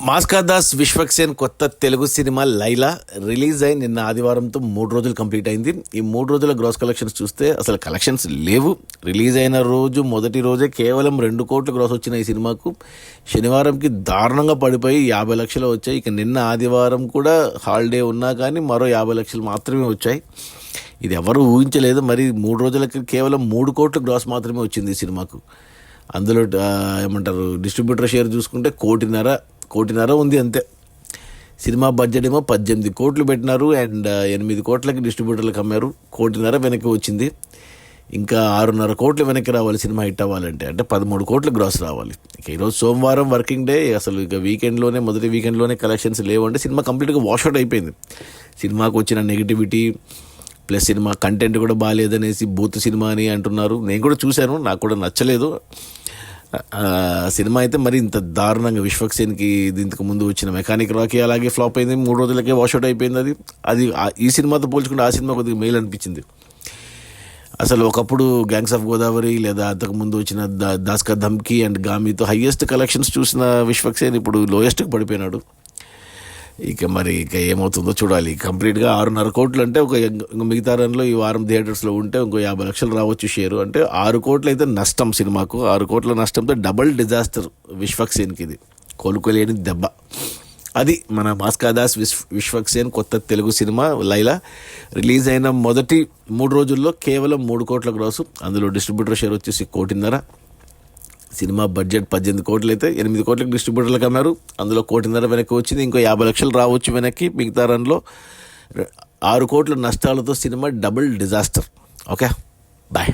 మాస్కా దాస్ విశ్వక్సేన్ కొత్త Telugu cinema Laila release అయి నిన్న ఆదివారంతో 3 రోజులు కంప్లీట్ అయింది. ఈ 3 రోజుల గ్రాస్ కలెక్షన్స్ చూస్తే అసలు కలెక్షన్స్ లేవు. రిలీజ్ అయిన రోజు మొదటి రోజే కేవలం 2 కోట్ల గ్రాస్ వచ్చిన ఈ సినిమాకు శనివారంకి దారుణంగా పడిపోయి 50 లక్షలు వచ్చాయి. ఇక నిన్న ఆదివారం కూడా హాలిడే ఉన్నా కానీ మరో 50 లక్షలు మాత్రమే వచ్చాయి. ఇది ఎవరు ఊహించలేదు. మరి 3 రోజులకి కేవలం 3 కోట్ల గ్రాస్ మాత్రమే వచ్చింది ఈ సినిమాకు. అందులో ఏమంటారు డిస్ట్రిబ్యూటర్ షేర్ చూసుకుంటే కోటిన్నర ఉంది అంతే. సినిమా బడ్జెట్ ఏమో 18 కోట్లు పెట్టినారు అండ్ 8 కోట్లకి డిస్ట్రిబ్యూటర్లకు అమ్మారు. కోటిన్నర వెనక్కి వచ్చింది. ఇంకా 6.5 కోట్లు వెనక్కి రావాలి సినిమా హిట్ అవ్వాలంటే, అంటే 13 కోట్ల గ్రాస్ రావాలి. ఇక ఈరోజు సోమవారం వర్కింగ్ డే. అసలు ఇక మొదటి వీకెండ్లోనే కలెక్షన్స్ లేవంటే సినిమా కంప్లీట్గా వాష్అవుట్ అయిపోయింది. సినిమాకు వచ్చిన నెగిటివిటీ ప్లస్ సినిమా కంటెంట్ కూడా బాగాలేదనేసి బూత్ సినిమా అని అంటున్నారు. నేను కూడా చూశాను, నాకు కూడా నచ్చలేదు సినిమా అయితే. మరి ఇంత దారుణంగా విశ్వక్సేన్కి ఇంతకు ముందు వచ్చిన మెకానిక్ రాకీ అలాగే ఫ్లాప్ అయింది. 3 రోజులకే వాష్అవుట్ అయిపోయింది. అది ఈ సినిమాతో పోల్చుకుంటే ఆ సినిమా కొద్దిగా మెయిల్ అనిపించింది. అసలు ఒకప్పుడు గ్యాంగ్స్ ఆఫ్ గోదావరి లేదా అంతకుముందు వచ్చిన దాస్ కా ధమ్కీ అండ్ గామీతో హయ్యెస్ట్ కలెక్షన్స్ చూసిన విశ్వక్సేన్ ఇప్పుడు లోయెస్ట్కి పడిపోయినాడు. ఇక ఏమవుతుందో చూడాలి. కంప్లీట్గా 6.5 కోట్లు అంటే మిగతా రన్లో ఈ వారం థియేటర్స్లో ఉంటే ఇంకో 50 లక్షలు రావచ్చు షేరు. అంటే 6 కోట్లు అయితే నష్టం సినిమాకు. 6 కోట్ల నష్టంతో డబుల్ డిజాస్టర్ విశ్వక్సేన్కి. ఇది కోలుకోలేని దెబ్బ. అది మన మాస్కా దాస్ విశ్వక్సేన్ కొత్త తెలుగు సినిమా లైలా రిలీజ్ అయిన మొదటి 3 రోజుల్లో కేవలం 3 కోట్ల గ్రాసు. అందులో డిస్ట్రిబ్యూటర్ షేర్ వచ్చేసి 1.5 కోట్లు. సినిమా బడ్జెట్ 18 కోట్లు అయితే 8 కోట్లకు డిస్ట్రిబ్యూటర్లకు అమ్మారు. అందులో 1.5 కోట్లు వెనక్కి వచ్చింది. ఇంకో 50 లక్షలు రావచ్చు వెనక్కి. మిగతా రన్లో 6 కోట్ల నష్టాలతో cinema double disaster. Okay, bye.